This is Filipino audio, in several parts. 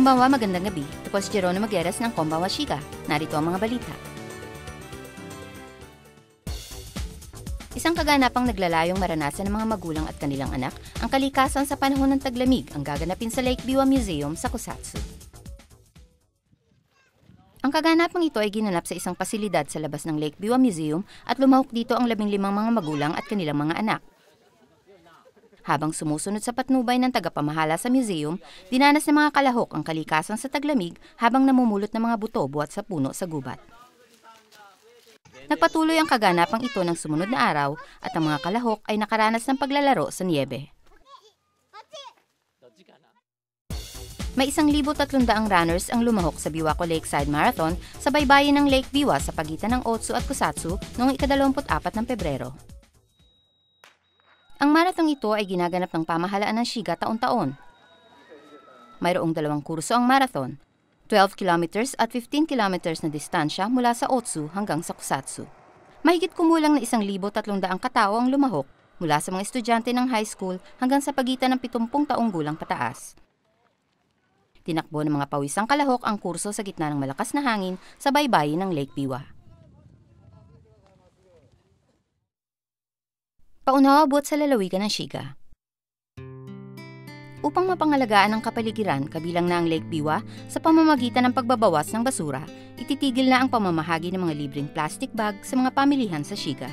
Konbanwa, magandang gabi. Ito po si Geronimo Magueras ng Konbanwa Shiga. Narito ang mga balita. Isang kaganapang naglalayong maranasan ng mga magulang at kanilang anak ang kalikasan sa panahon ng taglamig ang gaganapin sa Lake Biwa Museum sa Kusatsu. Ang kaganapang ito ay ginanap sa isang pasilidad sa labas ng Lake Biwa Museum at lumahok dito ang 15 mga magulang at kanilang mga anak. Habang sumusunod sa patnubay ng tagapamahala sa museum, dinanas ng mga kalahok ang kalikasan sa taglamig habang namumulot ng mga buto buhat sa puno sa gubat. Nagpatuloy ang kaganapang ito ng sumunod na araw at ang mga kalahok ay nakaranas ng paglalaro sa niyebe. May 1,300 runners ang lumahok sa Biwako Lakeside Marathon sa baybayin ng Lake Biwa sa pagitan ng Otsu at Kusatsu noong ika-24 ng Pebrero. Ang marathon ito ay ginaganap ng pamahalaan ng Shiga taon-taon. Mayroong 2 kurso ang marathon, 12 kilometers at 15 kilometers na distansya mula sa Otsu hanggang sa Kusatsu. Mahigit kumulang na 1,300 katao ang lumahok mula sa mga estudyante ng high school hanggang sa pagitan ng 70 taong gulang pataas. Tinakbo ng mga pawisang kalahok ang kurso sa gitna ng malakas na hangin sa baybayin ng Lake Biwa. Paunawa buhat sa lalawigan ng Shiga. Upang mapangalagaan ang kapaligiran kabilang na ang Lake Biwa sa pamamagitan ng pagbabawas ng basura, ititigil na ang pamamahagi ng mga libreng plastic bag sa mga pamilihan sa Shiga.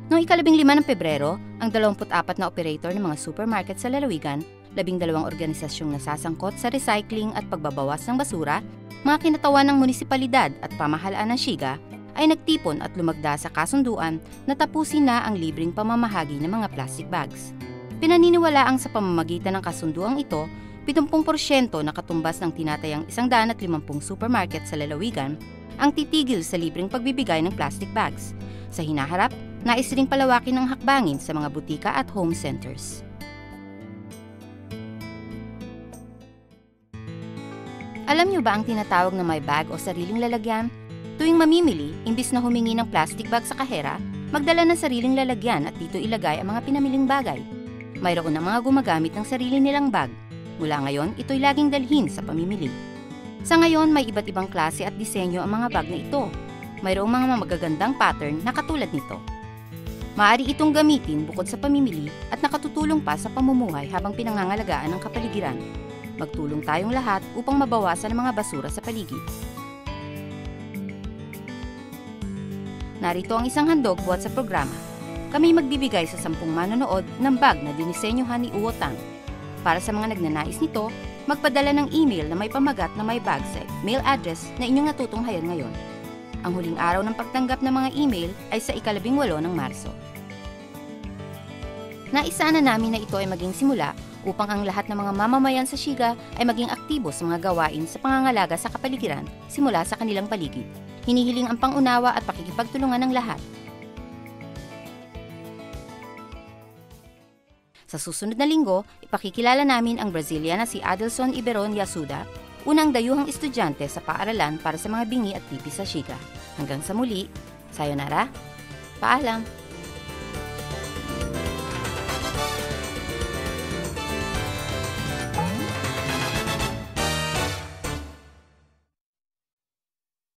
Noong ika-15 ng Pebrero, ang 24 na operator ng mga supermarket sa lalawigan, 12 organisasyong nasasangkot sa recycling at pagbabawas ng basura, mga kinatawan ng munisipalidad at pamahalaan ng Shiga, ay nagtipon at lumagda sa kasunduan na tapusin na ang libreng pamamahagi ng mga plastic bags. Pinaniniwalaang sa pamamagitan ng kasunduang ito, 70% na katumbas ng tinatayang 150 supermarket sa lalawigan ang titigil sa libreng pagbibigay ng plastic bags. Sa hinaharap, nais ring palawakin ng hakbangin sa mga butika at home centers. Alam niyo ba ang tinatawag na my bag o sariling lalagyan? Tuwing mamimili, imbis na humingi ng plastic bag sa kahera, magdala ng sariling lalagyan at dito ilagay ang mga pinamiling bagay. Mayroon ng mga gumagamit ng sarili nilang bag. Mula ngayon, ito'y laging dalhin sa pamimili. Sa ngayon, may iba't ibang klase at disenyo ang mga bag na ito. Mayroong mga magagandang pattern na katulad nito. Maaari itong gamitin bukod sa pamimili at nakatutulong pa sa pamumuhay habang pinangangalagaan ng kapaligiran. Magtulong tayong lahat upang mabawasan ang mga basura sa paligid. Narito ang isang handog buhat sa programa. Kami magbibigay sa 10 manonood ng bag na dinisenyohan ni Uotang. Para sa mga nagnanais nito, magpadala ng email na may pamagat na may bag sa mail address na inyong natutunghayan ngayon. Ang huling araw ng pagtanggap ng mga email ay sa ika-18 ng Marso. Naisaan na namin na ito ay maging simula upang ang lahat ng mga mamamayan sa Shiga ay maging aktibo sa mga gawain sa pangangalaga sa kapaligiran simula sa kanilang paligid. Hinihiling ang pangunawa at pakikipagtulungan ng lahat. Sa susunod na linggo, ipakikilala namin ang Brazilian na si Adelson Iberon Yasuda, unang dayuhang estudyante sa paaralan para sa mga bingi at pipi sa Shiga. Hanggang sa muli, sayonara, paalam!